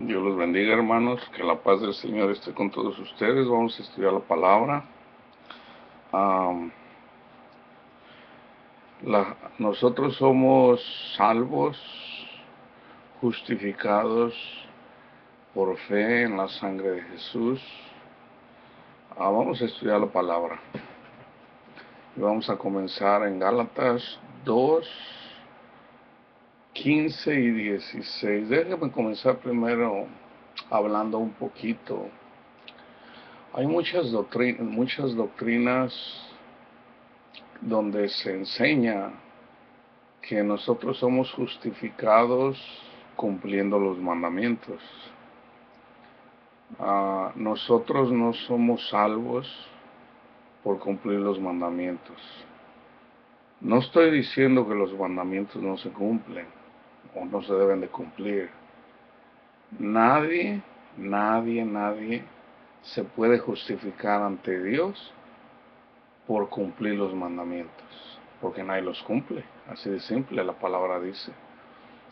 Dios los bendiga, hermanos, que la paz del Señor esté con todos ustedes. Vamos a estudiar la palabra. Am, Nosotros somos salvos, justificados por fe en la sangre de Jesús. Vamos a estudiar la palabra. Y vamos a comenzar en Gálatas 2, 15 y 16. Déjenme comenzar primero hablando un poquito. Hay muchas doctrinas donde se enseña que nosotros somos justificados cumpliendo los mandamientos. Nosotros no somos salvos por cumplir los mandamientos. No estoy diciendo que los mandamientos no se cumplen o no se deben de cumplir. Nadie se puede justificar ante Dios por cumplir los mandamientos, porque nadie los cumple. Así de simple, la palabra dice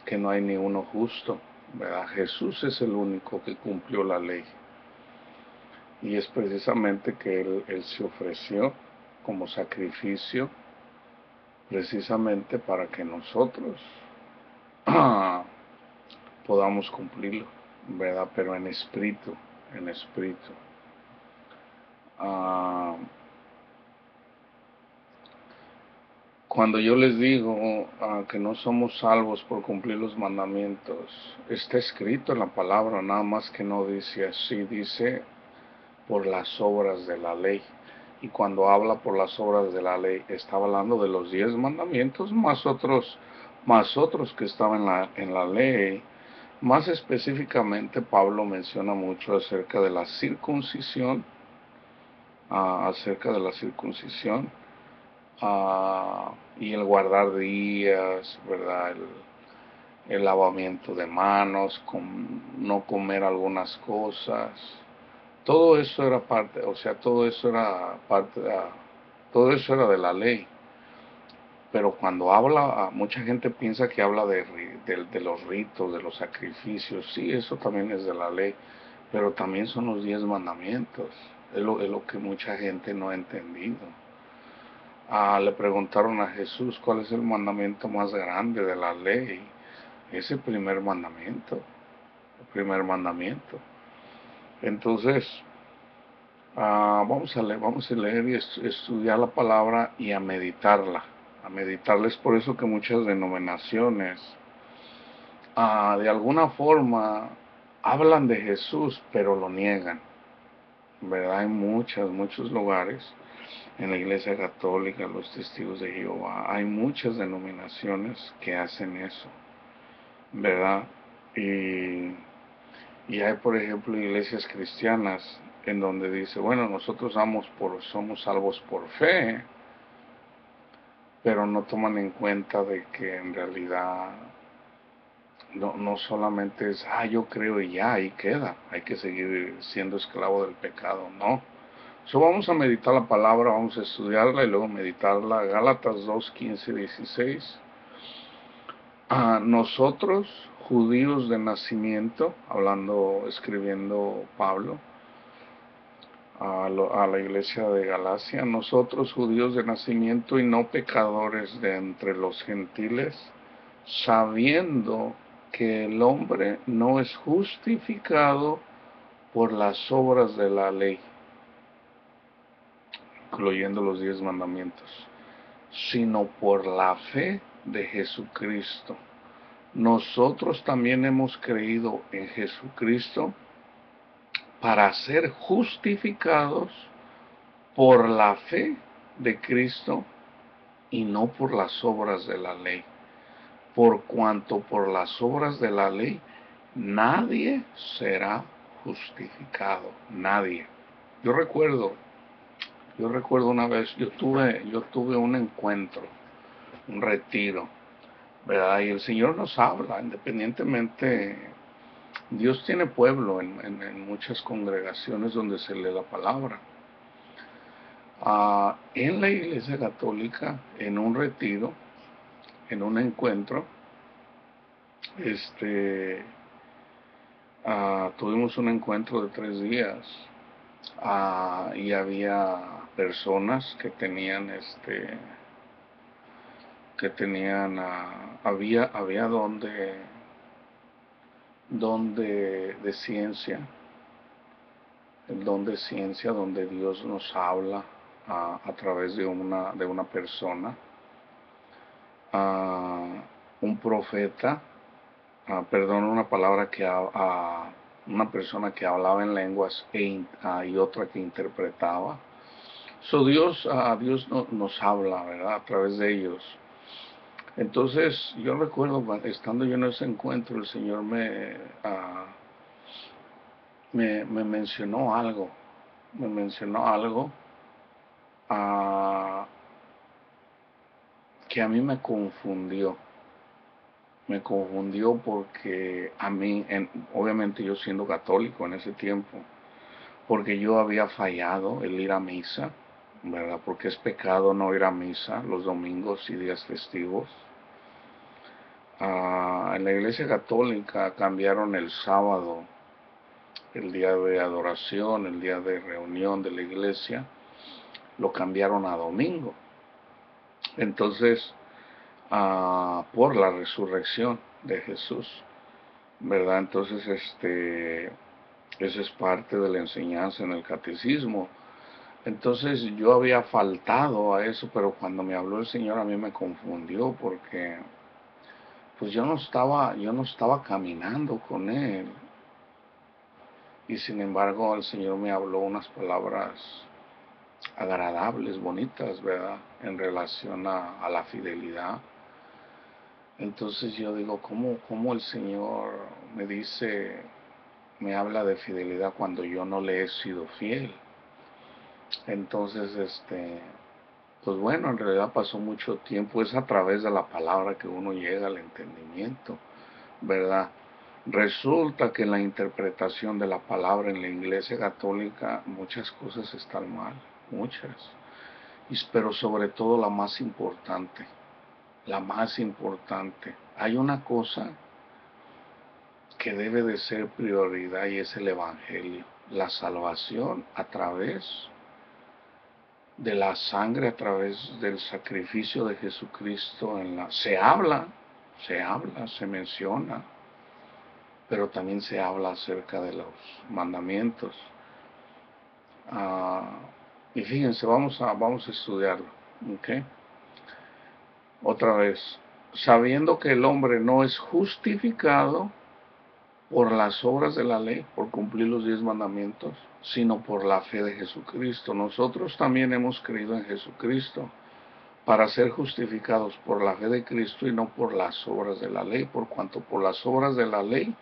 que no hay ni uno justo, ¿verdad? Jesús es el único que cumplió la ley, y es precisamente que él se ofreció como sacrificio precisamente para que nosotros podamos cumplirlo, ¿verdad? Pero en espíritu, en espíritu. Cuando yo les digo que no somos salvos por cumplir los mandamientos, está escrito en la palabra, nada más que no dice así, dice por las obras de la ley. Y cuando habla por las obras de la ley, está hablando de los 10 mandamientos, más otros que estaban en la ley. Más específicamente, Pablo menciona mucho acerca de la circuncisión, acerca de la circuncisión. Y el guardar días, ¿verdad? El lavamiento de manos, no comer algunas cosas. Todo eso era parte, o sea, todo eso era parte, todo eso era de la ley. Pero cuando habla, mucha gente piensa que habla de los ritos, de los sacrificios. Sí, eso también es de la ley, pero también son los 10 mandamientos. Es lo que mucha gente no ha entendido. Le preguntaron a Jesús cuál es el mandamiento más grande de la ley. Es el primer mandamiento. El primer mandamiento. Entonces, vamos a leer y estudiar la palabra y a meditarla. A meditarla. Es por eso que muchas denominaciones, de alguna forma, hablan de Jesús, pero lo niegan. ¿Verdad? Hay muchos lugares. En la Iglesia Católica, los Testigos de Jehová, hay muchas denominaciones que hacen eso, ¿verdad? Y hay, por ejemplo, iglesias cristianas en donde dice, bueno, nosotros somos salvos por fe, pero no toman en cuenta de que en realidad no solamente es, yo creo y ya, ahí queda, hay que seguir siendo esclavo del pecado, no. Vamos a meditar la palabra, vamos a estudiarla y luego meditarla. Gálatas 2, 15, 16. Nosotros, judíos de nacimiento, escribiendo Pablo a la iglesia de Galacia, nosotros, judíos de nacimiento y no pecadores de entre los gentiles, sabiendo que el hombre no es justificado por las obras de la ley, incluyendo los 10 mandamientos, sino por la fe de Jesucristo. Nosotros también hemos creído en Jesucristo para ser justificados por la fe de Cristo y no por las obras de la ley. Por cuanto por las obras de la ley nadie será justificado, nadie. Yo recuerdo una vez, yo tuve un encuentro, un retiro, ¿verdad? Y el Señor nos habla, independientemente, Dios tiene pueblo en muchas congregaciones donde se lee la palabra. En la Iglesia Católica, en un retiro, en un encuentro, tuvimos un encuentro de 3 días, y había personas que tenían, había donde de ciencia, el don de ciencia donde Dios nos habla a través de una persona, a un profeta, perdón, una palabra a una persona que hablaba en lenguas y otra que interpretaba. Dios nos habla, ¿verdad? A través de ellos. Entonces, yo recuerdo estando yo en ese encuentro, el Señor me mencionó algo ah, que a mí me confundió porque a mí, obviamente yo siendo católico en ese tiempo, porque yo había fallado el ir a misa, ¿verdad? Porque es pecado no ir a misa los domingos y días festivos. En la Iglesia Católica cambiaron el sábado, el día de adoración, el día de reunión de la iglesia, lo cambiaron a domingo. Entonces, por la resurrección de Jesús, ¿verdad? Entonces, eso es parte de la enseñanza en el catecismo. Entonces yo había faltado a eso, pero cuando me habló el Señor a mí me confundió porque pues yo no estaba caminando con Él. Y sin embargo el Señor me habló unas palabras agradables, bonitas, ¿verdad? En relación a la fidelidad. Entonces yo digo, ¿cómo el Señor me habla de fidelidad cuando yo no le he sido fiel? Entonces, pues bueno, en realidad pasó mucho tiempo, es a través de la palabra que uno llega al entendimiento, ¿verdad? Resulta que en la interpretación de la palabra en la Iglesia Católica muchas cosas están mal, muchas, pero sobre todo la más importante, hay una cosa que debe de ser prioridad y es el Evangelio, la salvación a través de la sangre, a través del sacrificio de Jesucristo. Se menciona, pero también se habla acerca de los mandamientos. Ah, y fíjense, vamos a estudiarlo, ¿ok? Otra vez, sabiendo que el hombre no es justificado por las obras de la ley, por cumplir los 10 mandamientos, sino por la fe de Jesucristo. Nosotros también hemos creído en Jesucristo para ser justificados por la fe de Cristo y no por las obras de la ley, por cuanto por las obras de la ley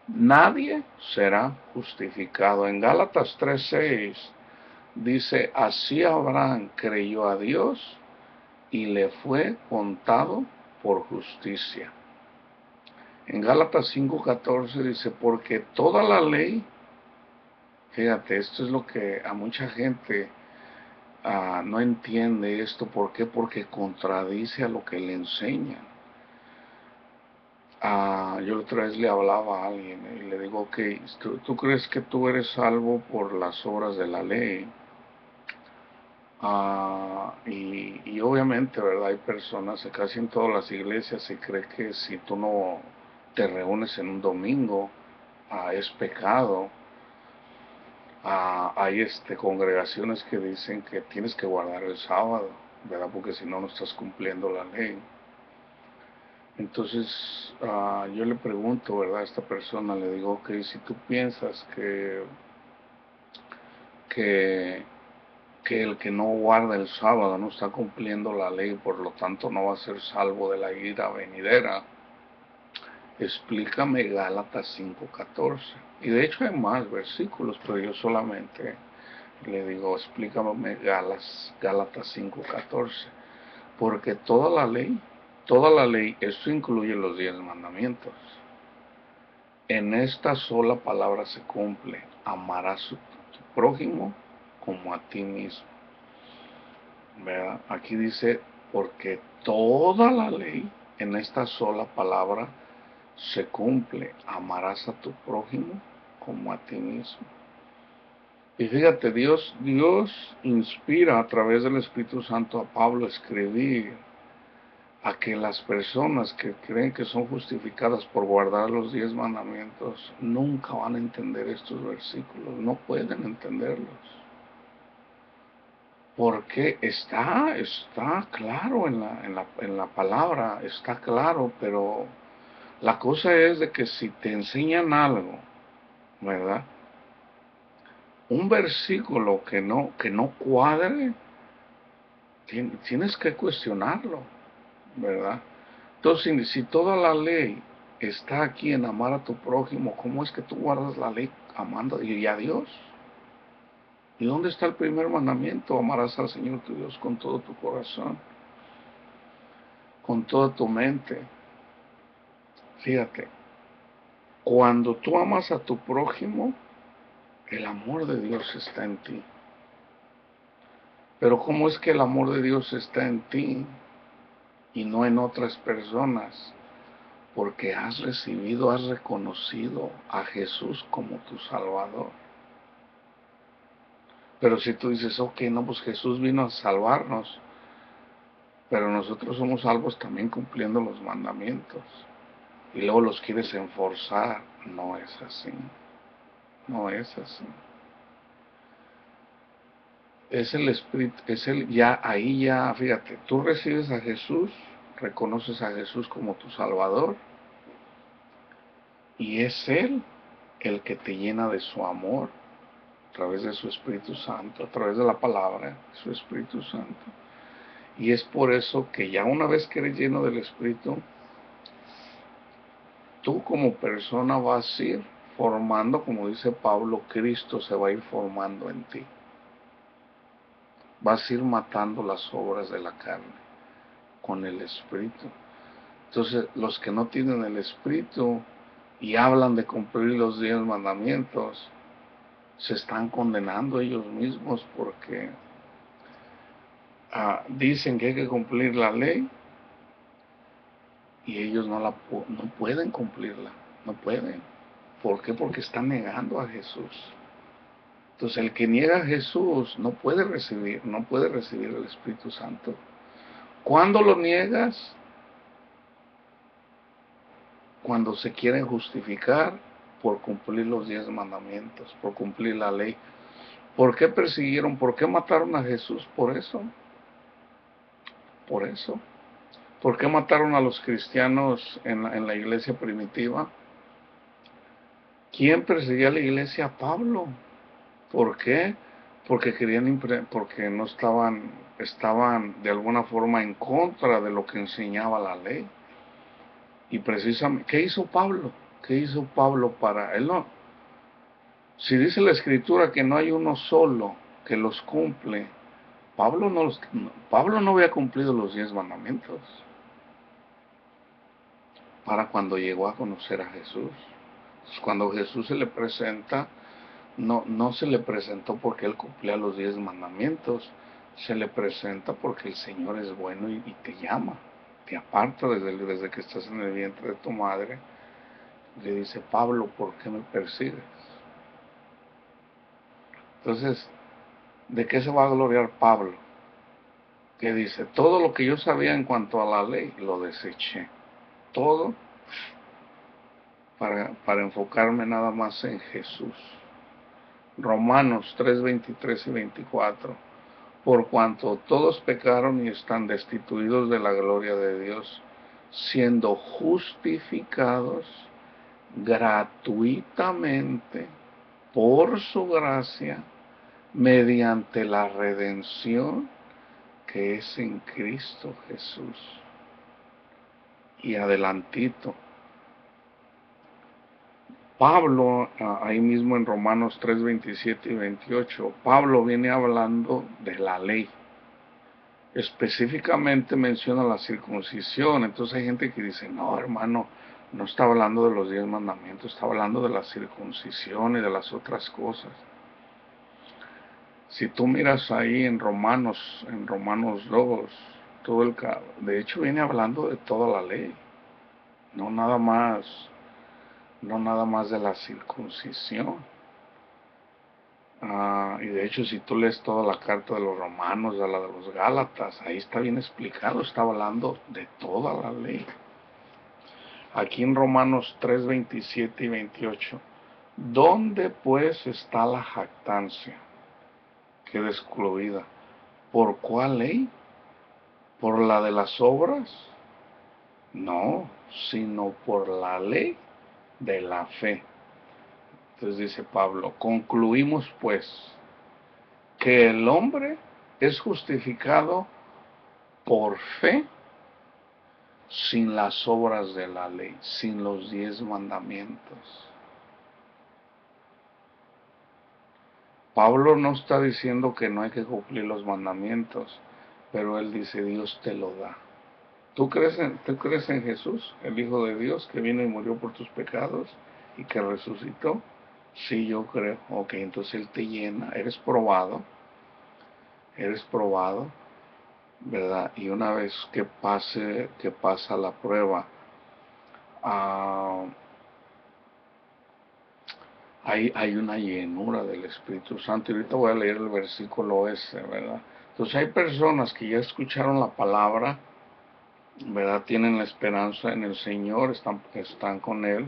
nadie será justificado. En Gálatas 3:6 dice, así Abraham creyó a Dios y le fue contado por justicia. En Gálatas 5:14 dice, porque toda la ley, fíjate, esto es lo que a mucha gente no entiende esto. ¿Por qué? Porque contradice a lo que le enseñan. Yo otra vez le hablaba a alguien y le digo, ok, ¿tú crees que tú eres salvo por las obras de la ley? Y obviamente, ¿verdad? Hay personas, casi en todas las iglesias se cree que si tú no te reúnes en un domingo, es pecado. Hay congregaciones que dicen que tienes que guardar el sábado, ¿verdad? Porque si no, no estás cumpliendo la ley. Entonces, yo le pregunto, ¿verdad? A esta persona, le digo, ok, si tú piensas que, que el que no guarda el sábado no está cumpliendo la ley, por lo tanto no va a ser salvo de la ira venidera, explícame Gálatas 5:14. Y de hecho hay más versículos, pero yo solamente le digo, explícame Gálatas 5:14. Porque toda la ley, esto incluye los 10 mandamientos. En esta sola palabra se cumple, amarás a tu prójimo como a ti mismo. ¿Verdad? Aquí dice, porque toda la ley en esta sola palabra se cumple, amarás a tu prójimo como a ti mismo. Y fíjate, Dios inspira a través del Espíritu Santo a Pablo a escribir a que las personas que creen que son justificadas por guardar los 10 mandamientos nunca van a entender estos versículos, no pueden entenderlos. Porque está claro en la palabra, está claro, pero la cosa es de que si te enseñan algo, ¿verdad? Un versículo que no cuadre, tienes que cuestionarlo, ¿verdad? Entonces, si toda la ley está aquí en amar a tu prójimo, ¿cómo es que tú guardas la ley amando y a Dios? ¿Y dónde está el primer mandamiento? Amarás al Señor tu Dios con todo tu corazón, con toda tu mente. Fíjate, cuando tú amas a tu prójimo, el amor de Dios está en ti. Pero ¿cómo es que el amor de Dios está en ti y no en otras personas? Porque has recibido, has reconocido a Jesús como tu Salvador. Pero si tú dices, ok, no, pues Jesús vino a salvarnos, pero nosotros somos salvos también cumpliendo los mandamientos, y luego los quieres enforzar, no es así, no es así. Es el Espíritu, ya, ahí ya, fíjate, tú recibes a Jesús, reconoces a Jesús como tu Salvador, y es Él el que te llena de su amor, a través de su Espíritu Santo, a través de la palabra, su Espíritu Santo. Y es por eso que ya una vez que eres lleno del Espíritu, tú como persona vas a ir formando, como dice Pablo, Cristo se va a ir formando en ti. Vas a ir matando las obras de la carne con el Espíritu. Entonces, los que no tienen el Espíritu y hablan de cumplir los 10 mandamientos, se están condenando ellos mismos porque dicen que hay que cumplir la ley y ellos no pueden cumplirla, no pueden. ¿Por qué? Porque están negando a Jesús. Entonces el que niega a Jesús no puede recibir el Espíritu Santo. ¿Cuándo lo niegas? Cuando se quieren justificar por cumplir los 10 mandamientos, por cumplir la ley. ¿Por qué persiguieron? ¿Por qué mataron a Jesús? Por eso. Por eso. ¿Por qué mataron a los cristianos en la iglesia primitiva? ¿Quién perseguía a la iglesia? Pablo. ¿Por qué? Porque porque no estaban de alguna forma en contra de lo que enseñaba la ley. Y precisamente, ¿qué hizo Pablo? ¿Qué hizo Pablo para él? No, si dice la Escritura que no hay uno solo que los cumple, Pablo no había cumplido los 10 mandamientos para cuando llegó a conocer a Jesús. Entonces, cuando Jesús se le presenta, no se le presentó porque él cumplía los 10 mandamientos, se le presenta porque el Señor es bueno y te llama, te aparta desde que estás en el vientre de tu madre. Le dice, Pablo, ¿por qué me persigues? Entonces, ¿de qué se va a gloriar Pablo? Que dice, todo lo que yo sabía en cuanto a la ley, lo deseché. Todo para enfocarme nada más en Jesús. Romanos 3, 23 y 24. Por cuanto todos pecaron y están destituidos de la gloria de Dios, siendo justificados gratuitamente por su gracia, mediante la redención que es en Cristo Jesús. Y adelantito, Pablo, ahí mismo en Romanos 3, 27 y 28, Pablo viene hablando de la ley. Específicamente menciona la circuncisión. Entonces hay gente que dice, no, hermano, no está hablando de los 10 mandamientos, está hablando de la circuncisión y de las otras cosas. Si tú miras ahí en Romanos 2, de hecho viene hablando de toda la ley, no nada más no nada más de la circuncisión. Y de hecho, si tú lees toda la carta de los romanos, a la de los gálatas, ahí está bien explicado, está hablando de toda la ley. Aquí en Romanos 3, 27 y 28, ¿dónde pues está la jactancia? Queda excluida. ¿Por cuál ley? ¿Por la de las obras? No, sino por la ley de la fe. Entonces dice Pablo, concluimos pues que el hombre es justificado por fe sin las obras de la ley, sin los 10 mandamientos. Pablo no está diciendo que no hay que cumplir los mandamientos, pero él dice, Dios te lo da. ¿Tú crees en Jesús, el Hijo de Dios, que vino y murió por tus pecados y que resucitó? Sí, yo creo. Ok, entonces Él te llena, eres probado, ¿verdad? Y una vez que pasa la prueba, ah, hay una llenura del Espíritu Santo. Y ahorita voy a leer el versículo ese, ¿verdad? Entonces hay personas que ya escucharon la palabra, ¿verdad? Tienen la esperanza en el Señor, están con Él,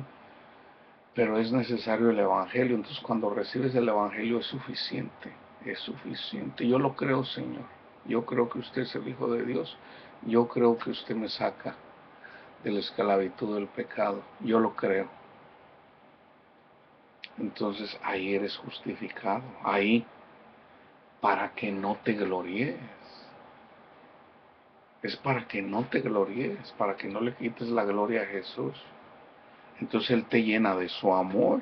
pero es necesario el Evangelio. Entonces cuando recibes el Evangelio es suficiente, es suficiente. Yo lo creo, Señor. Yo creo que usted es el Hijo de Dios. Yo creo que usted me saca de la esclavitud del pecado. Yo lo creo. Entonces ahí eres justificado. Ahí, para que no te gloríes. Es para que no te gloríes, para que no le quites la gloria a Jesús. Entonces Él te llena de su amor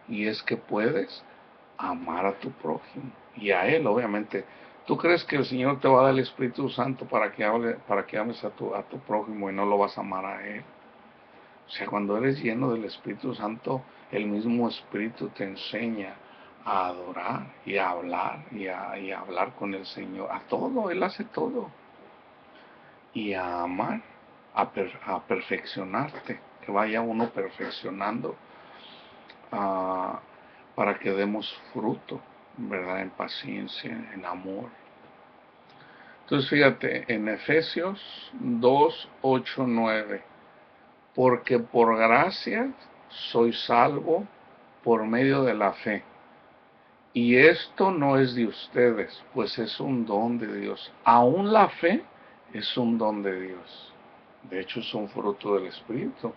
y es que puedes amar a tu prójimo y a Él, obviamente. ¿Tú crees que el Señor te va a dar el Espíritu Santo para que ames a tu prójimo y no lo vas a amar a Él? O sea, cuando eres lleno del Espíritu Santo, el mismo Espíritu te enseña a adorar y a hablar y a hablar con el Señor, a todo, Él hace todo. Y a amar, a perfeccionarte, que vaya uno perfeccionando, ah, para que demos fruto, ¿verdad? En paciencia, en amor. Entonces fíjate, en Efesios 2, 8, 9, porque por gracia soy salvo por medio de la fe. Y esto no es de ustedes, pues es un don de Dios. Aún la fe es un don de Dios. De hecho, es un fruto del Espíritu.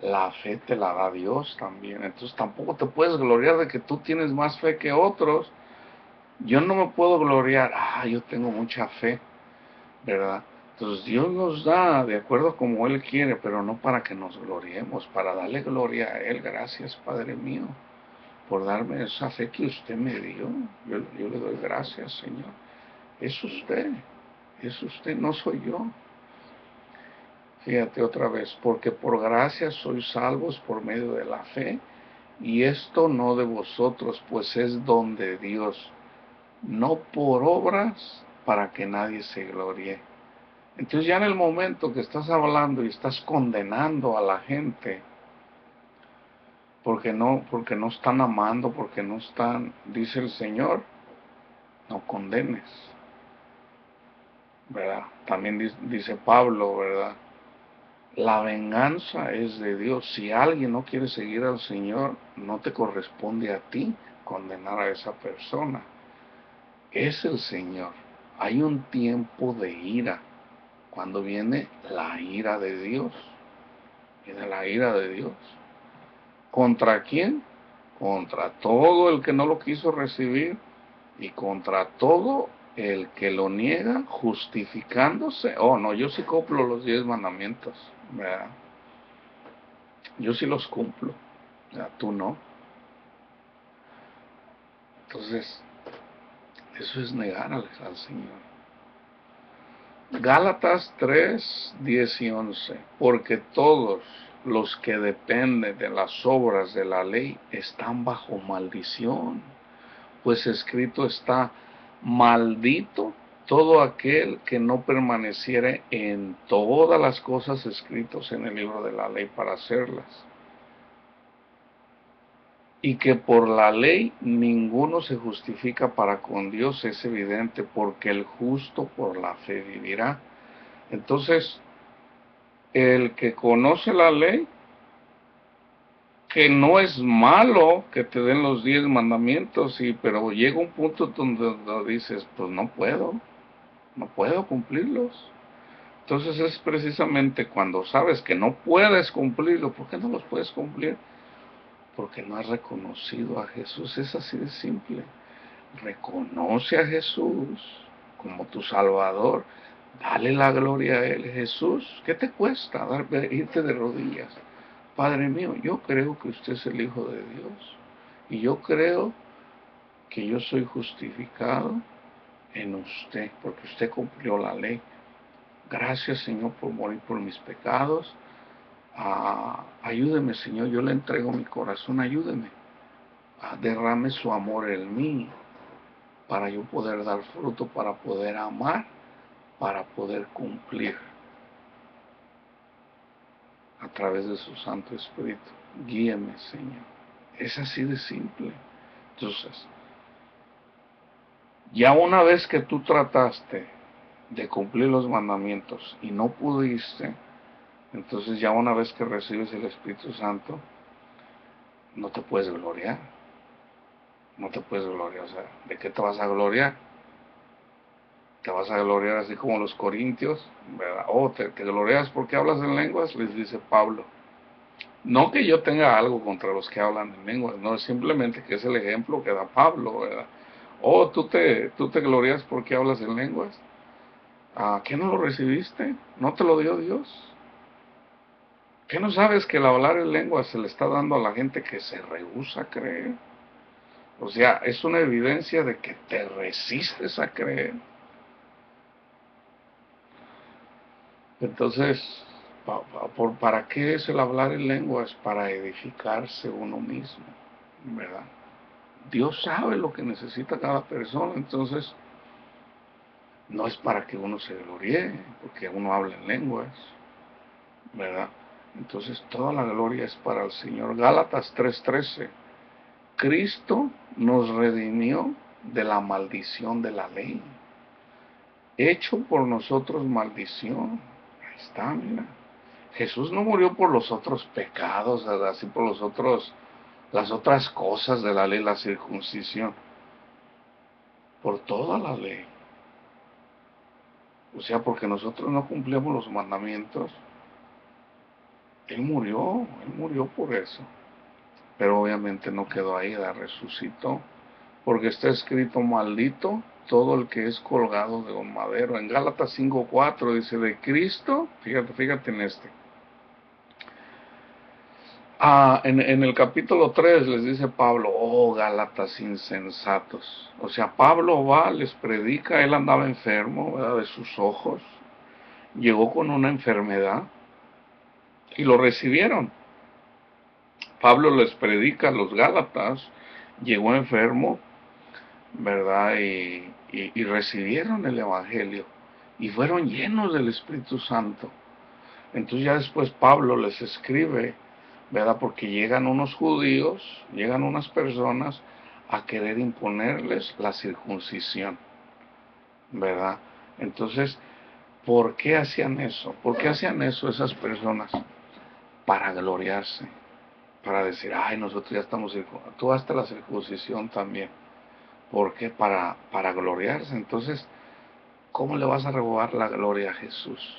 La fe te la da Dios también. Entonces tampoco te puedes gloriar de que tú tienes más fe que otros. Yo no me puedo gloriar, yo tengo mucha fe, ¿verdad? Entonces Dios nos da de acuerdo como Él quiere, pero no para que nos gloriemos, para darle gloria a Él. Gracias, Padre mío, por darme esa fe que usted me dio. Yo le doy gracias, Señor. Es usted, no soy yo. Fíjate otra vez, porque por gracia sois salvos por medio de la fe, y esto no de vosotros, pues es don de Dios, no por obras para que nadie se gloríe. Entonces ya en el momento que estás hablando y estás condenando a la gente, porque no están amando, porque no están, dice el Señor, no condenes, ¿verdad? También dice Pablo, ¿verdad? La venganza es de Dios. Si alguien no quiere seguir al Señor, no te corresponde a ti condenar a esa persona. Es el Señor. Hay un tiempo de ira, cuando viene la ira de Dios. Viene la ira de Dios. ¿Contra quién? Contra todo el que no lo quiso recibir y contra todo el que lo niega justificándose. Oh, no, yo sí cumplo los 10 mandamientos, ¿verdad? Yo sí los cumplo, ya tú no. Entonces, eso es negar al Señor. Gálatas 3, 10 y 11. Porque todos los que dependen de las obras de la ley están bajo maldición. Pues escrito está, maldito todo aquel que no permaneciere en todas las cosas escritas en el libro de la ley para hacerlas. y que por la ley ninguno se justifica para con Dios, es evidente, porque el justo por la fe vivirá. Entonces, el que conoce la ley, que no es malo que te den los 10 mandamientos, pero llega un punto donde dices, pues no puedo cumplirlos. Entonces es precisamente cuando sabes que no puedes cumplirlo. ¿Por qué no los puedes cumplir? Porque no has reconocido a Jesús. Es así de simple. Reconoce a Jesús como tu Salvador. Dale la gloria a Él. Jesús, ¿qué te cuesta irte de rodillas? Padre mío, yo creo que usted es el Hijo de Dios. Y yo creo que yo soy justificado en usted, porque usted cumplió la ley. Gracias, Señor, por morir por mis pecados. Ayúdeme, Señor, yo le entrego mi corazón, ayúdeme. Derrame su amor en mí, para yo poder dar fruto, para poder amar, para poder cumplir a través de su Santo Espíritu. Guíeme, Señor. Es así de simple. Entonces, ya una vez que tú trataste de cumplir los mandamientos y no pudiste, entonces ya una vez que recibes el Espíritu Santo, no te puedes gloriar. No te puedes gloriar. O sea, ¿de qué te vas a gloriar? Te vas a gloriar así como los corintios, ¿verdad? Te glorias porque hablas en lenguas, les dice Pablo. No que yo tenga algo contra los que hablan en lenguas, no, es simplemente que es el ejemplo que da Pablo, ¿verdad? Tú te glorias porque hablas en lenguas. ¿Qué no lo recibiste? ¿No te lo dio Dios? ¿Qué no sabes que el hablar en lenguas se le está dando a la gente que se rehúsa a creer? O sea, es una evidencia de que te resistes a creer. Entonces, ¿para qué es el hablar en lenguas? Para edificarse uno mismo, ¿verdad? Dios sabe lo que necesita cada persona, entonces no es para que uno se gloríe, porque uno habla en lenguas, ¿verdad? Entonces toda la gloria es para el Señor. Gálatas 3:13. Cristo nos redimió de la maldición de la ley, hecho por nosotros maldición. Ahí está, mira. Jesús no murió por los otros pecados, así por las otras cosas de la ley, la circuncisión, por toda la ley. O sea, porque nosotros no cumplíamos los mandamientos, Él murió por eso. Pero obviamente no quedó ahí, resucitó, porque está escrito: maldito todo el que es colgado de un madero. En Gálatas 5:4 dice: de Cristo, fíjate en este. En el capítulo 3 les dice Pablo: oh Gálatas insensatos. O sea, Pablo les predica. Él andaba enfermo, ¿verdad?, de sus ojos. Llegó con una enfermedad y lo recibieron. Pablo les predica a los Gálatas. Llegó enfermo, ¿verdad? Y recibieron el Evangelio y fueron llenos del Espíritu Santo. Entonces ya después Pablo les escribe, ¿verdad? Porque llegan unos judíos, llegan unas personas a querer imponerles la circuncisión, ¿verdad? Entonces, ¿por qué hacían eso? ¿Por qué hacían eso esas personas? Para gloriarse, para decir: ay, nosotros ya estamos circuncidados, tú hasta la circuncisión también. ¿Por qué? Para gloriarse. Entonces, ¿cómo le vas a robar la gloria a Jesús?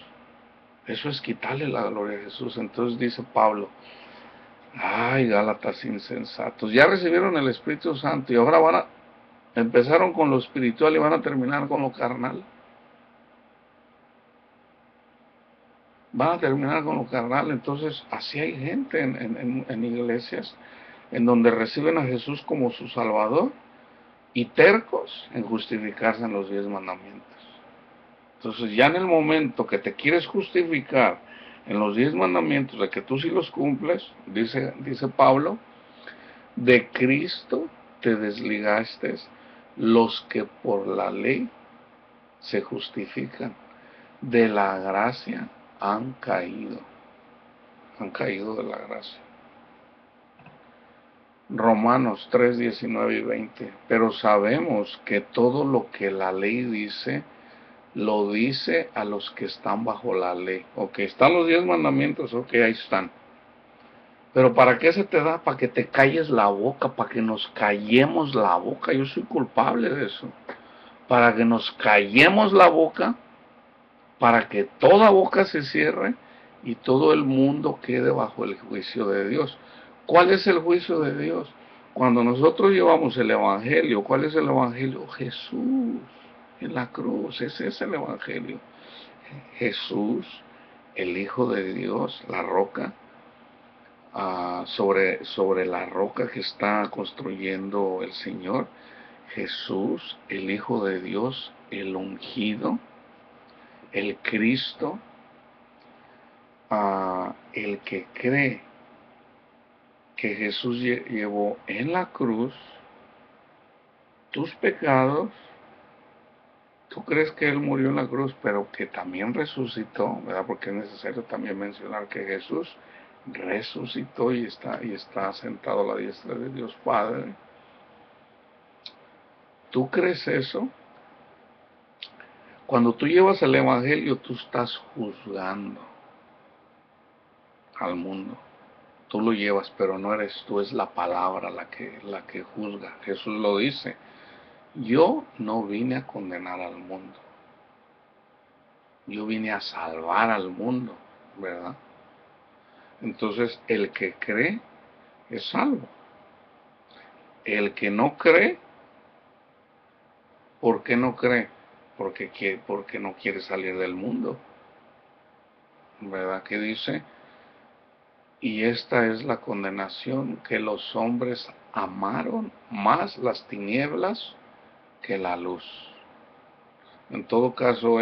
Eso es quitarle la gloria a Jesús. Entonces dice Pablo: ay, Gálatas insensatos, ya recibieron el Espíritu Santo y ahora empezaron con lo espiritual y van a terminar con lo carnal. Van a terminar con lo carnal. Entonces, así hay gente en iglesias en donde reciben a Jesús como su Salvador y tercos en justificarse en los 10 mandamientos. Entonces, ya en el momento que te quieres justificar en los 10 mandamientos de que tú sí los cumples, dice Pablo: de Cristo te desligaste los que por la ley se justifican, de la gracia han caído de la gracia. Romanos 3, 19 y 20. Pero sabemos que todo lo que la ley dice, lo dice a los que están bajo la ley. Ok, están los 10 mandamientos, ok, ahí están. Pero ¿para qué se te da? Para que te calles la boca, para que nos callemos la boca. Yo soy culpable de eso. Para que nos callemos la boca, para que toda boca se cierre y todo el mundo quede bajo el juicio de Dios. ¿Cuál es el juicio de Dios? Cuando nosotros llevamos el Evangelio, ¿cuál es el Evangelio? Jesús en la cruz, ese es el Evangelio. Jesús, el Hijo de Dios, la roca, sobre la roca que está construyendo el Señor. Jesús, el Hijo de Dios, el ungido, el Cristo, el que cree que Jesús llevó en la cruz tus pecados. Tú crees que Él murió en la cruz, pero que también resucitó, ¿verdad? Porque es necesario también mencionar que Jesús resucitó y está sentado a la diestra de Dios Padre. ¿Tú crees eso? Cuando tú llevas el Evangelio, tú estás juzgando al mundo. Tú lo llevas, pero no eres tú, es la palabra la que juzga. Jesús lo dice. Yo no vine a condenar al mundo. Yo vine a salvar al mundo, ¿verdad? Entonces, el que cree es salvo. El que no cree, ¿por qué no cree? Porque no quiere salir del mundo, ¿verdad? Que dice, y esta es la condenación, que los hombres amaron más las tinieblas que la luz. En todo caso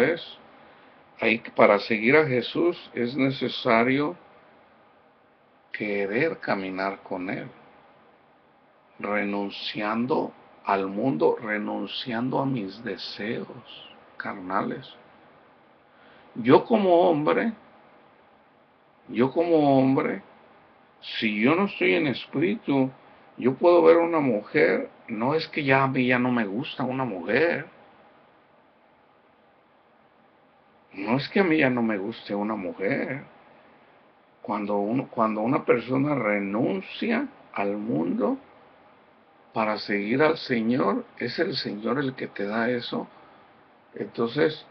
para seguir a Jesús es necesario querer caminar con Él, renunciando al mundo, renunciando a mis deseos carnales. Yo como hombre, yo como hombre, si yo no estoy en espíritu, yo puedo ver a una mujer, no es que ya a mí ya no me gusta una mujer, no es que a mí ya no me guste una mujer. Cuando una persona renuncia al mundo para seguir al Señor, es el Señor el que te da eso. Entonces,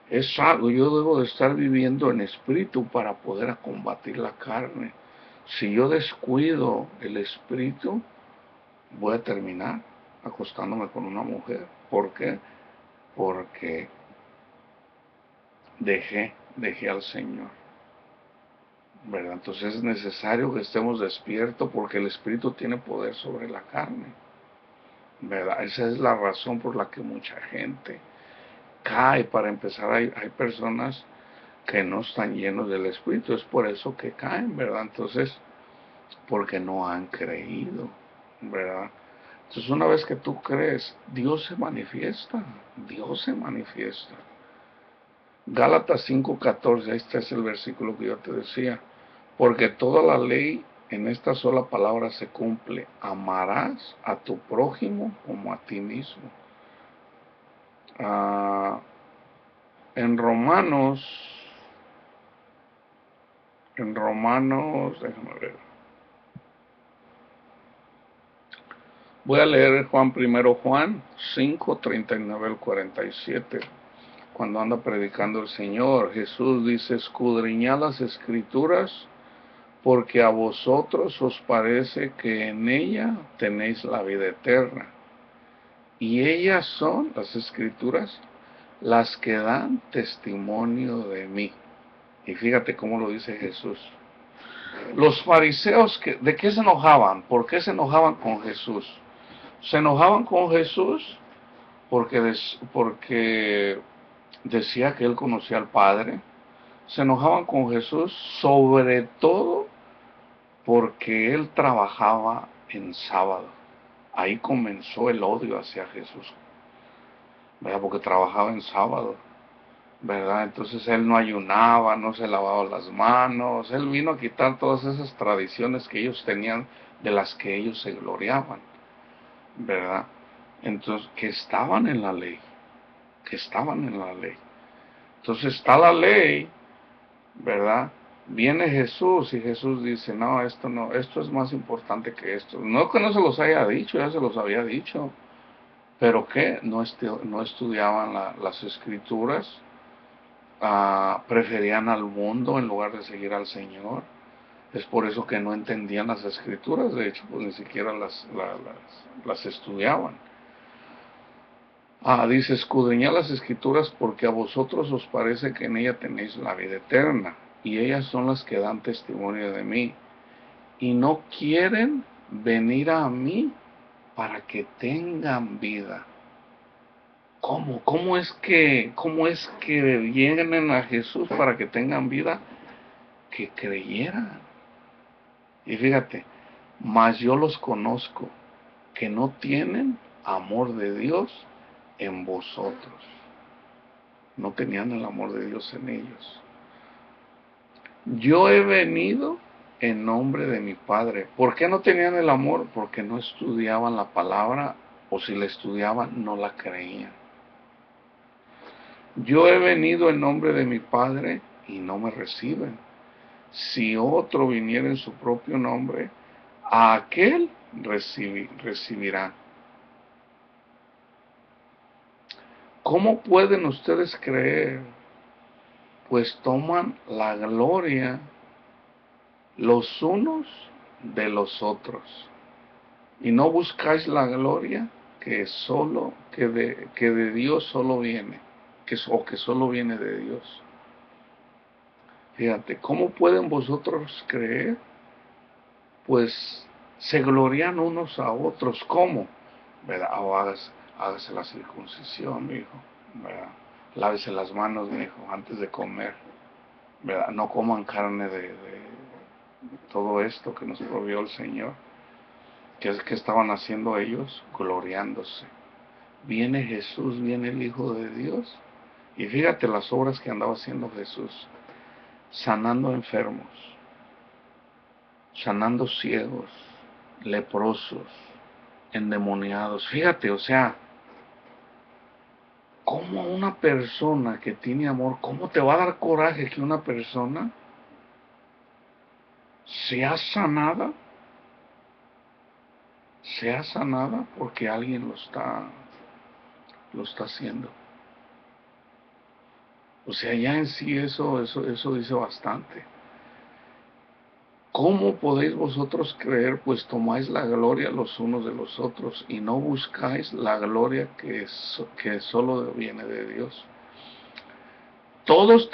es algo, yo debo de estar viviendo en espíritu para poder combatir la carne. Si yo descuido el espíritu, voy a terminar acostándome con una mujer. ¿Por qué? Porque dejé al Señor, ¿verdad? Entonces es necesario que estemos despiertos porque el espíritu tiene poder sobre la carne, ¿verdad? Esa es la razón por la que mucha gente cae. Para empezar, hay personas que no están llenos del espíritu, es por eso que caen, ¿verdad? Entonces, porque no han creído, ¿verdad? Entonces, una vez que tú crees, Dios se manifiesta, Dios se manifiesta. Gálatas 5:14, este es el versículo que yo te decía, porque toda la ley en esta sola palabra se cumple, amarás a tu prójimo como a ti mismo. Ah, en Romanos, déjame ver. Voy a leer Juan 5, 39 al 47. Cuando anda predicando el Señor, Jesús dice, escudriñad las escrituras, porque a vosotros os parece que en ella tenéis la vida eterna. Y ellas son, las escrituras, las que dan testimonio de mí. Y fíjate cómo lo dice Jesús. Los fariseos, ¿de qué se enojaban? ¿Por qué se enojaban con Jesús? Se enojaban con Jesús porque decía que él conocía al Padre. Se enojaban con Jesús sobre todo porque él trabajaba en sábado. Ahí comenzó el odio hacia Jesús, ¿verdad? Porque trabajaba en sábado. ¿verdad? Entonces él no ayunaba, no se lavaba las manos, él vino a quitar todas esas tradiciones que ellos tenían, de las que ellos se gloriaban, ¿verdad? Entonces, que estaban en la ley, que estaban en la ley. Entonces está la ley, ¿verdad? Viene Jesús y Jesús dice, no, esto no, esto es más importante que esto. No que no se los haya dicho, ya se los había dicho, pero que no estudiaban las escrituras, preferían al mundo en lugar de seguir al Señor. Es por eso que no entendían las escrituras, de hecho, pues ni siquiera las estudiaban. Dice, escudriñad las escrituras porque a vosotros os parece que en ella tenéis la vida eterna, y ellas son las que dan testimonio de mí, y no quieren venir a mí para que tengan vida. ¿Cómo? ¿Cómo es que vienen a Jesús para que tengan vida? Que creyeran. Y fíjate, mas yo los conozco, que no tienen amor de Dios en vosotros. No tenían el amor de Dios en ellos. Yo he venido en nombre de mi Padre. ¿Por qué no tenían el amor? Porque no estudiaban la palabra, o si la estudiaban no la creían. Yo he venido en nombre de mi Padre y no me reciben. Si otro viniera en su propio nombre, a aquel recibirá. ¿Cómo pueden ustedes creer? Pues toman la gloria los unos de los otros, y no buscáis la gloria que de Dios solo viene, o que solo viene de Dios. Fíjate, ¿cómo pueden vosotros creer? Pues se glorian unos a otros. ¿Cómo? ¿Verdad? Hágase la circuncisión, mi hijo, ¿verdad? Lávese las manos, mi hijo, antes de comer, ¿verdad? No coman carne de todo esto que nos proveyó el Señor. ¿Qué es que estaban haciendo ellos? Gloriándose. Viene Jesús, viene el Hijo de Dios. Y fíjate las obras que andaba haciendo Jesús. Sanando enfermos, sanando ciegos, leprosos, endemoniados. Fíjate, o sea, ¿cómo una persona que tiene amor, cómo te va a dar coraje que una persona sea sanada? Sea sanada porque alguien lo está haciendo. O sea, ya en sí eso dice bastante. ¿Cómo podéis vosotros creer, pues tomáis la gloria los unos de los otros y no buscáis la gloria que solo viene de Dios? Todos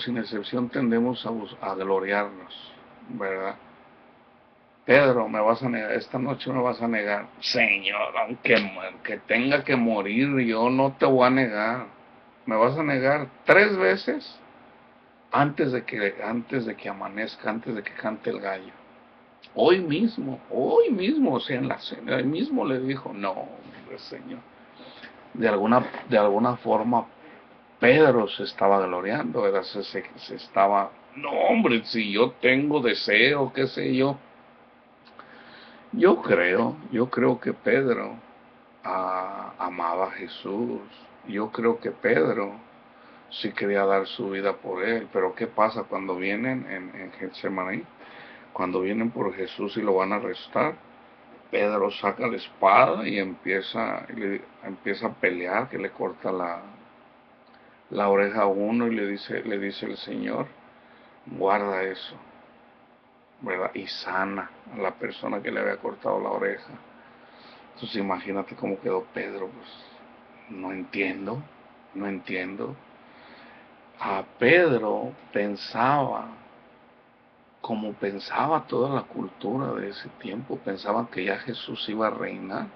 sin excepción tendemos a gloriarnos, ¿verdad? Pedro, me vas a negar, esta noche me vas a negar. Señor, aunque tenga que morir, yo no te voy a negar. Me vas a negar 3 veces antes de que amanezca, antes de que cante el gallo. Hoy mismo, o sea, en la cena, hoy mismo le dijo, no, hombre, Señor. De alguna forma, Pedro se estaba gloriando, ¿verdad? Se estaba, no, hombre, si yo tengo deseo, qué sé yo. Yo creo que Pedro amaba a Jesús. Yo creo que Pedro sí quería dar su vida por él. Pero ¿qué pasa cuando vienen en Getsemaní? Cuando vienen por Jesús y lo van a arrestar, Pedro saca la espada y empieza a pelear, que le corta la oreja a uno y le dice el Señor, guarda eso, ¿verdad? Y sana a la persona que le había cortado la oreja. Entonces imagínate cómo quedó Pedro, pues no entiendo, no entiendo. A Pedro pensaba como pensaba toda la cultura de ese tiempo, pensaban que ya Jesús iba a reinar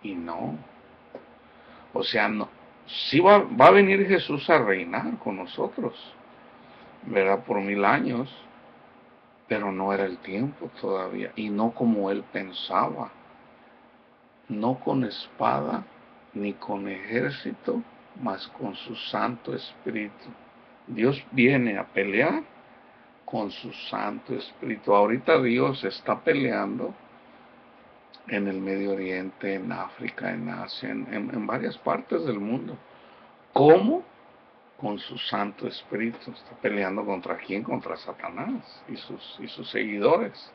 y no. O sea, no, sí va a venir Jesús a reinar con nosotros, ¿verdad? Por 1000 años, pero no era el tiempo todavía y no como él pensaba, no con espada, ni con ejército, mas con su Santo Espíritu. Dios viene a pelear con su Santo Espíritu. Ahorita Dios está peleando en el Medio Oriente, en África, en Asia, en varias partes del mundo. ¿Cómo? Con su Santo Espíritu. Está peleando contra quién, contra Satanás y sus seguidores,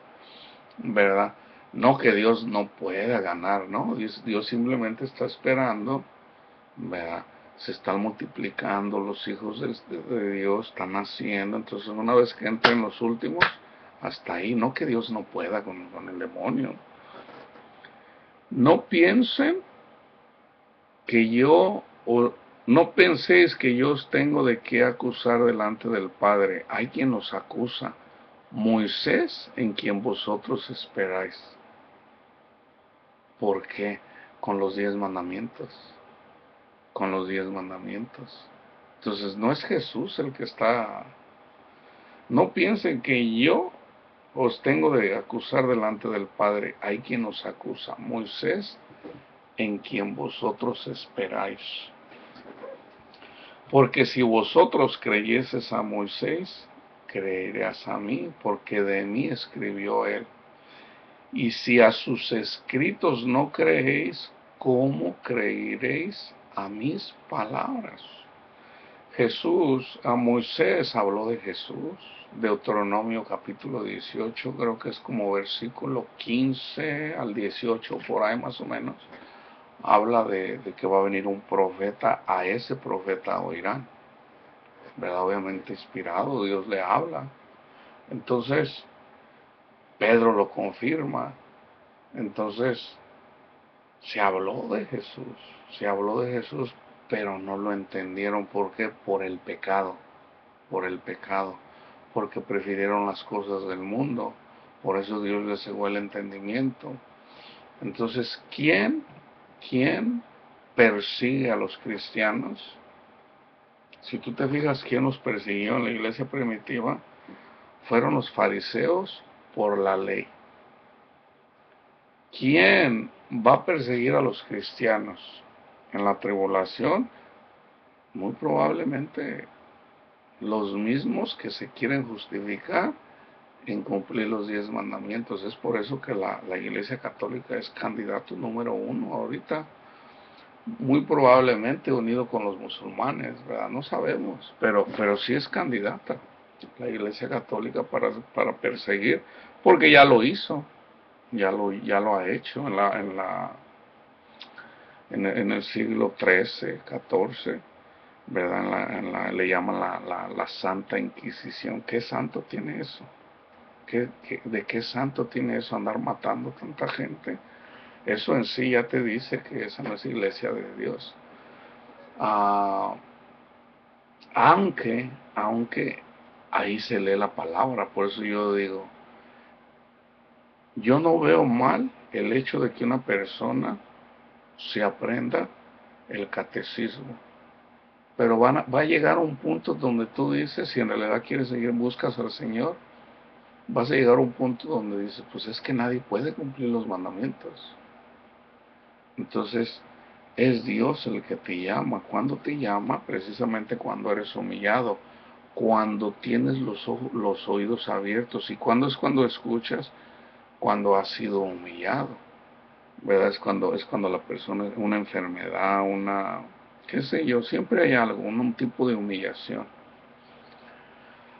¿verdad? No que Dios no pueda ganar, ¿no? Dios simplemente está esperando, ¿verdad? Se están multiplicando los hijos de Dios, están naciendo. Entonces una vez que entren los últimos, hasta ahí, no que Dios no pueda con el demonio. No piensen que yo, o no penséis que yo os tengo de qué acusar delante del Padre. Hay quien os acusa, Moisés, en quien vosotros esperáis. ¿Por qué? Con los 10 mandamientos. Con los 10 mandamientos. Entonces no es Jesús el que está. No piensen que yo os tengo de acusar delante del Padre. Hay quien os acusa, Moisés, en quien vosotros esperáis. Porque si vosotros creyeses a Moisés, creerás a mí, porque de mí escribió él. Y si a sus escritos no creéis, ¿cómo creeréis a mis palabras? Jesús, a Moisés habló de Jesús, Deuteronomio capítulo 18, creo que es como versículo 15 al 18, por ahí más o menos. Habla de que va a venir un profeta, a ese profeta oirán, ¿verdad? Obviamente inspirado, Dios le habla. Entonces, Pedro lo confirma. Entonces, se habló de Jesús, pero no lo entendieron. ¿Por qué? Por el pecado, porque prefirieron las cosas del mundo. Por eso Dios les cegó el entendimiento. Entonces, ¿quién persigue a los cristianos? Si tú te fijas, ¿quién los persiguió en la iglesia primitiva? Fueron los fariseos por la ley. ¿Quién va a perseguir a los cristianos en la tribulación? Muy probablemente los mismos que se quieren justificar en cumplir los 10 mandamientos. Es por eso que la iglesia católica es candidato número 1 ahorita, muy probablemente unido con los musulmanes, ¿verdad? No sabemos, pero sí es candidata la iglesia católica para perseguir, porque ya lo hizo, ya lo ha hecho en el siglo XIII, XIV, ¿verdad? Le llaman la Santa Inquisición. ¿Qué santo tiene eso? ¿De qué santo tiene eso andar matando tanta gente? Eso en sí ya te dice que esa no es iglesia de Dios. Aunque ahí se lee la palabra, por eso yo digo, yo no veo mal el hecho de que una persona se aprenda el catecismo, pero va a llegar a un punto donde tú dices, si en realidad quieres seguir en buscas al Señor, vas a llegar a un punto donde dices, pues es que nadie puede cumplir los mandamientos. Entonces, es Dios el que te llama. ¿Cuándo te llama? Precisamente cuando eres humillado, cuando tienes los oídos abiertos. ¿Y cuándo es cuando escuchas? Cuando has sido humillado, ¿verdad? Es cuando la persona, una enfermedad, qué sé yo, siempre hay algo, un tipo de humillación.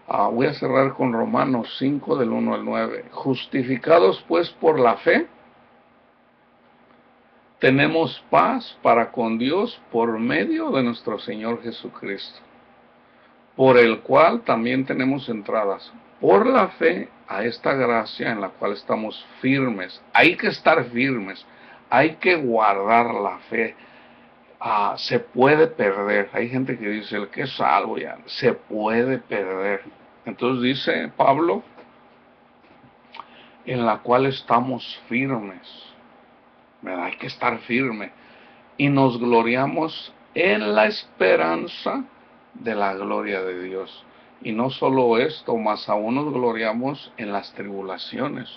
Voy a cerrar con Romanos 5 del 1 al 9. Justificados pues por la fe, tenemos paz para con Dios por medio de nuestro Señor Jesucristo, por el cual también tenemos entradas por la fe a esta gracia en la cual estamos firmes. Hay que estar firmes, hay que guardar la fe. Se puede perder. Hay gente que dice, el que es salvo ya, se puede perder. Entonces dice Pablo, en la cual estamos firmes, ¿verdad? Hay que estar firme. Y nos gloriamos en la esperanza de la gloria de Dios. Y no solo esto, más aún nos gloriamos en las tribulaciones,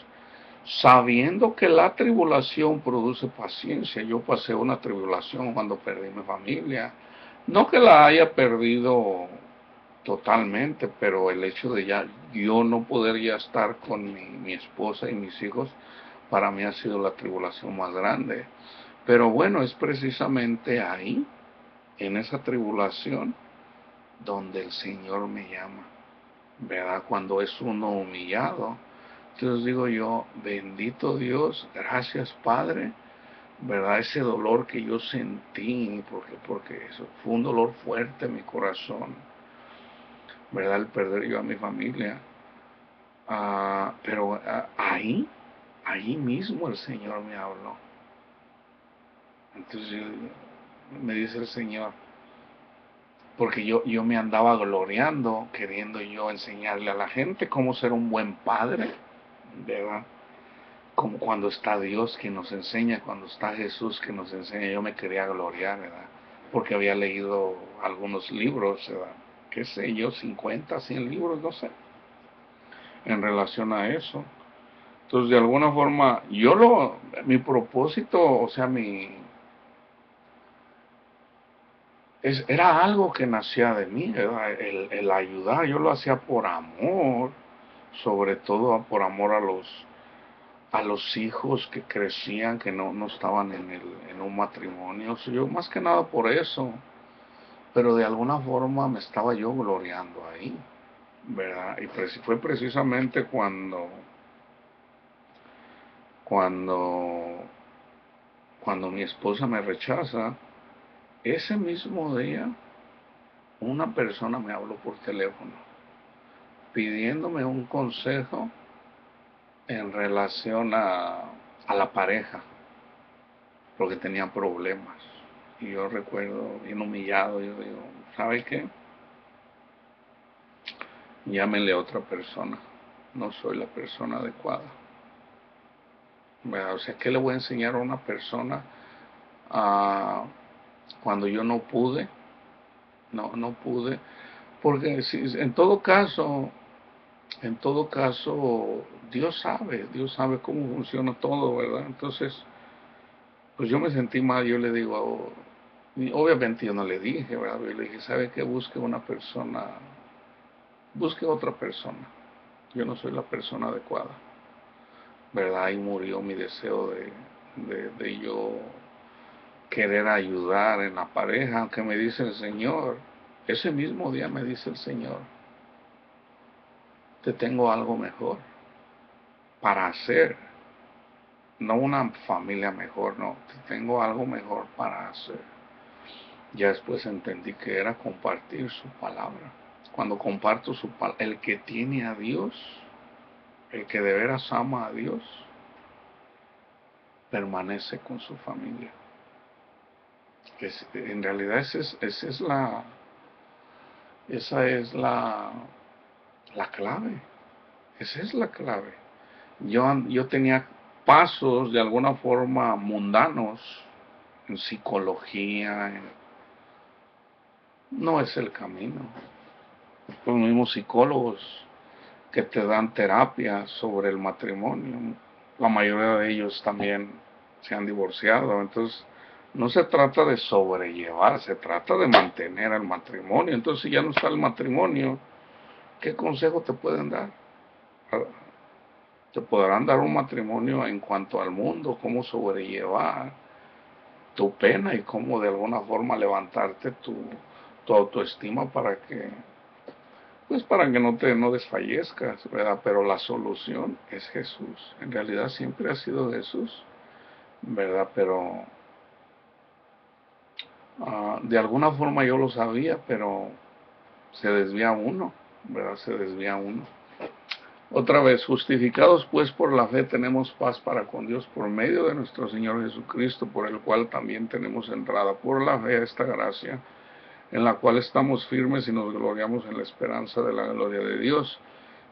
sabiendo que la tribulación produce paciencia. Yo pasé una tribulación cuando perdí mi familia, No que la haya perdido totalmente, pero el hecho de ya yo no poder ya estar con mi esposa y mis hijos, para mí ha sido la tribulación más grande. Pero bueno, es precisamente ahí, en esa tribulación, donde el Señor me llama, ¿verdad? Cuando es uno humillado. Entonces digo yo, bendito Dios, gracias Padre, ¿verdad? Ese dolor que yo sentí, porque eso fue un dolor fuerte en mi corazón, ¿verdad? El perder yo a mi familia. Pero ahí mismo el Señor me habló. Entonces me dice el Señor, porque yo me andaba gloriando, queriendo yo enseñarle a la gente cómo ser un buen padre, ¿verdad? Como cuando está Dios que nos enseña, cuando está Jesús que nos enseña, yo me quería gloriar, ¿verdad? Porque había leído algunos libros, ¿verdad? Qué sé yo, 50, 100 libros, no sé, en relación a eso. Entonces, de alguna forma, mi propósito, o sea, era algo que nacía de mí, ¿verdad? El ayudar, yo lo hacía por amor, sobre todo por amor a los hijos que crecían, que no estaban en un matrimonio. O sea, yo más que nada por eso, pero de alguna forma me estaba yo gloriando ahí, ¿verdad? Y fue precisamente cuando, cuando mi esposa me rechaza, ese mismo día una persona me habló por teléfono pidiéndome un consejo en relación a la pareja, porque tenía problemas. Y yo recuerdo bien humillado, yo digo, ¿sabe qué? Llámenle a otra persona, no soy la persona adecuada. O sea, ¿qué le voy a enseñar a una persona uh, cuando yo no pude? No pude, porque si, en todo caso, Dios sabe cómo funciona todo, ¿verdad? Entonces, pues yo me sentí mal, yo le digo, obviamente yo no le dije, ¿verdad? Yo le dije, ¿sabe qué? Busque otra persona. Yo no soy la persona adecuada, ¿verdad? Ahí murió mi deseo de yo querer ayudar en la pareja, aunque me dice el Señor, ese mismo día me dice el Señor, te tengo algo mejor para hacer, no una familia mejor, no, te tengo algo mejor para hacer. Ya después entendí que era compartir su palabra. Cuando comparto su palabra, el que tiene a Dios, el que de veras ama a Dios, permanece con su familia. En realidad esa es la clave. Esa es la clave. Yo tenía pasos de alguna forma mundanos en psicología, no es el camino. Los mismos psicólogos que te dan terapia sobre el matrimonio, la mayoría de ellos también se han divorciado. Entonces, no se trata de sobrellevar, se trata de mantener el matrimonio. Entonces, si ya no está el matrimonio, ¿qué consejo te pueden dar? Te podrán dar un matrimonio en cuanto al mundo, cómo sobrellevar tu pena y cómo de alguna forma levantarte tu autoestima para que no desfallezcas, ¿verdad? Pero la solución es Jesús. En realidad siempre ha sido Jesús, ¿verdad? Pero de alguna forma yo lo sabía, pero se desvía uno, ¿verdad? Se desvía uno. Otra vez, justificados pues por la fe tenemos paz para con Dios por medio de nuestro Señor Jesucristo, por el cual también tenemos entrada por la fe a esta gracia, en la cual estamos firmes y nos gloriamos en la esperanza de la gloria de Dios.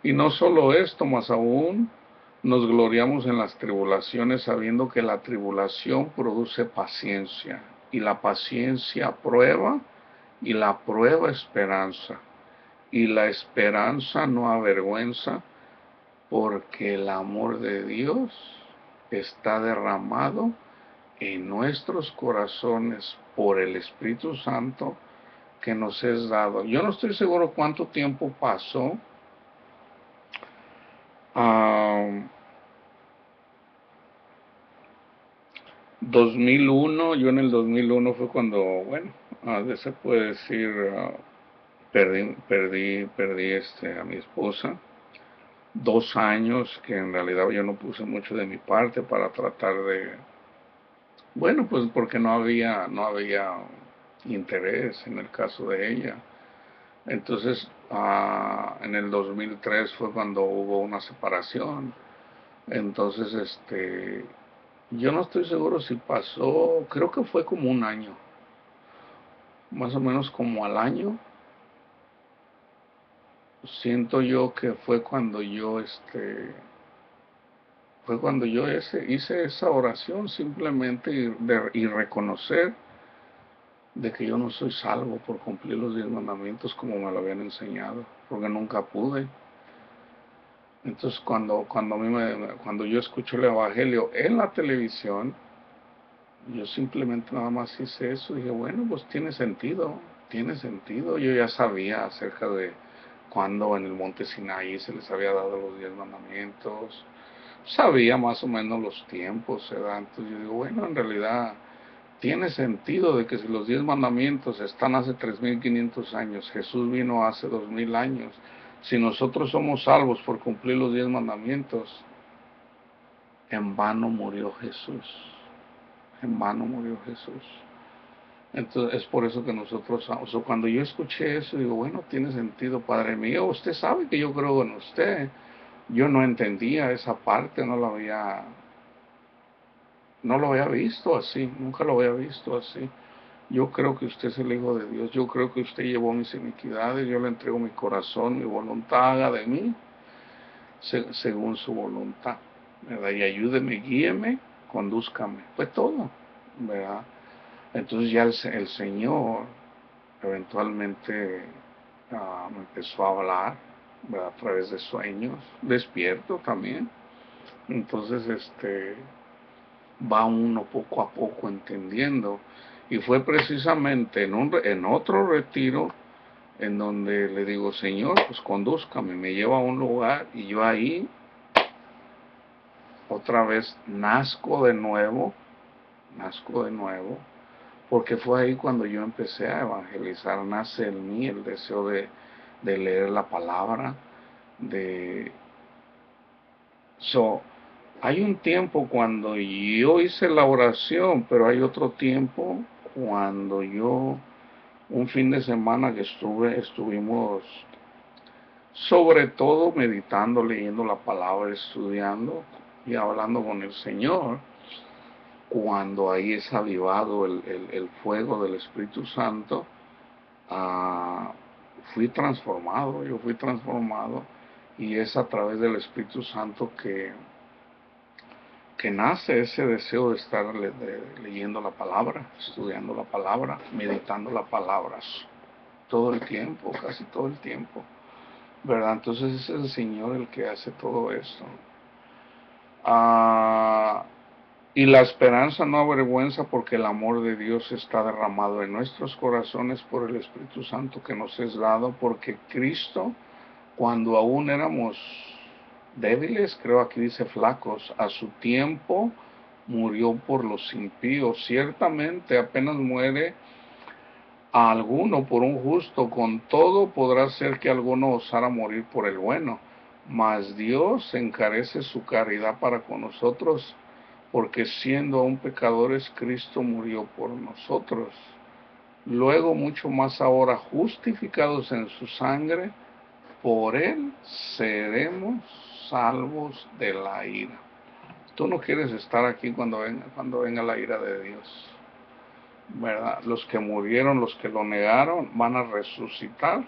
Y no solo esto, más aún nos gloriamos en las tribulaciones, sabiendo que la tribulación produce paciencia, y la paciencia prueba, y la prueba esperanza, y la esperanza no avergüenza, porque el amor de Dios está derramado en nuestros corazones por el Espíritu Santo que nos es dado. Yo no estoy seguro cuánto tiempo pasó. Um, 2001, yo en el 2001 fue cuando, bueno, se puede decir, perdí a mi esposa. 2 años que en realidad yo no puse mucho de mi parte para tratar de, bueno, pues porque no había interés en el caso de ella. Entonces, en el 2003 fue cuando hubo una separación. Entonces, yo no estoy seguro si pasó, creo que fue como un año, más o menos como al año. Siento yo que fue cuando yo hice esa oración simplemente y reconocer de que yo no soy salvo por cumplir los 10 mandamientos como me lo habían enseñado, porque nunca pude. Entonces cuando yo escucho el evangelio en la televisión, yo simplemente nada más hice eso. Dije, bueno, pues tiene sentido. Yo ya sabía acerca de cuando en el monte Sinaí se les había dado los 10 mandamientos. Sabía más o menos los tiempos, ¿verdad? Entonces yo digo, bueno, en realidad tiene sentido de que si los 10 mandamientos están hace 3500 años, Jesús vino hace 2000 años, si nosotros somos salvos por cumplir los 10 mandamientos, en vano murió Jesús, en vano murió Jesús. Entonces es por eso que nosotros, o sea, cuando yo escuché eso, digo, bueno, tiene sentido, Padre mío, usted sabe que yo creo en usted. Yo no entendía esa parte, no lo había visto así, nunca lo había visto así. Yo creo que usted es el Hijo de Dios, yo creo que usted llevó mis iniquidades, yo le entrego mi corazón, mi voluntad, haga de mí según su voluntad, ¿verdad? Y ayúdeme, guíeme, condúzcame, fue todo, ¿verdad? Entonces ya el Señor eventualmente me empezó a hablar, ¿verdad? A través de sueños, despierto también. Entonces, va uno poco a poco entendiendo. Y fue precisamente en otro retiro en donde le digo, Señor, pues condúzcame, me lleva a un lugar y yo ahí otra vez nazco de nuevo, porque fue ahí cuando yo empecé a evangelizar, nace en mí el deseo de leer la palabra, de... So, hay un tiempo cuando yo hice la oración, pero hay otro tiempo cuando un fin de semana que estuvimos sobre todo meditando, leyendo la palabra, estudiando y hablando con el Señor, cuando ahí es avivado el fuego del Espíritu Santo, yo fui transformado, y es a través del Espíritu Santo que nace ese deseo de estar leyendo la palabra, estudiando la palabra, meditando la palabra, todo el tiempo, casi todo el tiempo, ¿verdad? Entonces es el Señor el que hace todo esto. Ah, y la esperanza no avergüenza, porque el amor de Dios está derramado en nuestros corazones por el Espíritu Santo que nos es dado, porque Cristo, cuando aún éramos débiles, creo aquí dice flacos, a su tiempo murió por los impíos. Ciertamente apenas muere a alguno por un justo, con todo podrá ser que alguno osara morir por el bueno, mas Dios encarece su caridad para con nosotros, porque siendo aún pecadores, Cristo murió por nosotros. Luego mucho más ahora, justificados en su sangre, por él seremos salvos de la ira. Tú no quieres estar aquí cuando venga la ira de Dios, ¿verdad? Los que murieron, los que lo negaron, van a resucitar,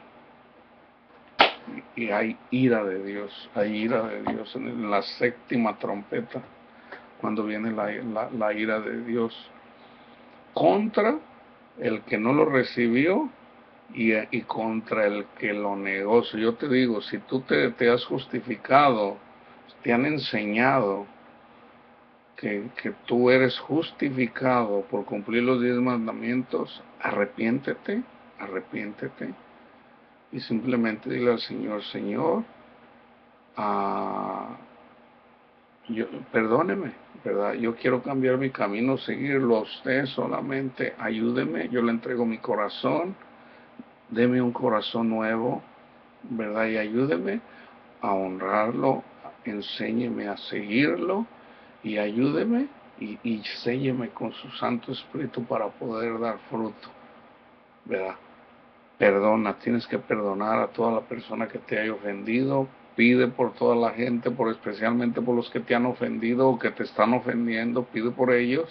y hay ira de Dios, en la séptima trompeta, cuando viene la ira de Dios contra el que no lo recibió y contra el que lo negó. Si yo te digo, si tú te has justificado, te han enseñado que tú eres justificado por cumplir los 10 mandamientos, arrepiéntete arrepiéntete y simplemente dile al Señor, Señor, ah, perdóneme, ¿verdad? Yo quiero cambiar mi camino, seguirlo a usted solamente, ayúdeme, yo le entrego mi corazón, deme un corazón nuevo, ¿verdad? Y ayúdeme a honrarlo, enséñeme a seguirlo y ayúdeme y sélleme con su Santo Espíritu para poder dar fruto, ¿verdad? Perdona, tienes que perdonar a toda la persona que te haya ofendido. Pide por toda la gente, por especialmente por los que te han ofendido o que te están ofendiendo. Pide por ellos.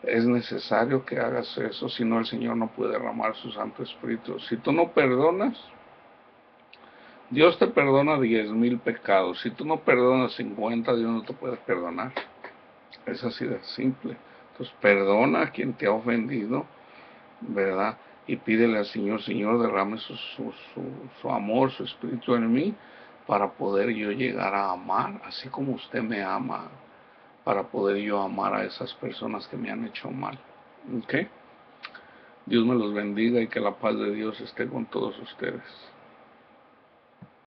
Es necesario que hagas eso, si no el Señor no puede derramar su Santo Espíritu. Si tú no perdonas, Dios te perdona 10,000 pecados. Si tú no perdonas 50, Dios no te puede perdonar. Es así de simple. Entonces perdona a quien te ha ofendido, ¿verdad? Y pídele al Señor, Señor, derrame su amor, su espíritu en mí, para poder yo llegar a amar, así como usted me ama, para poder yo amar a esas personas que me han hecho mal. ¿Ok? Dios me los bendiga y que la paz de Dios esté con todos ustedes.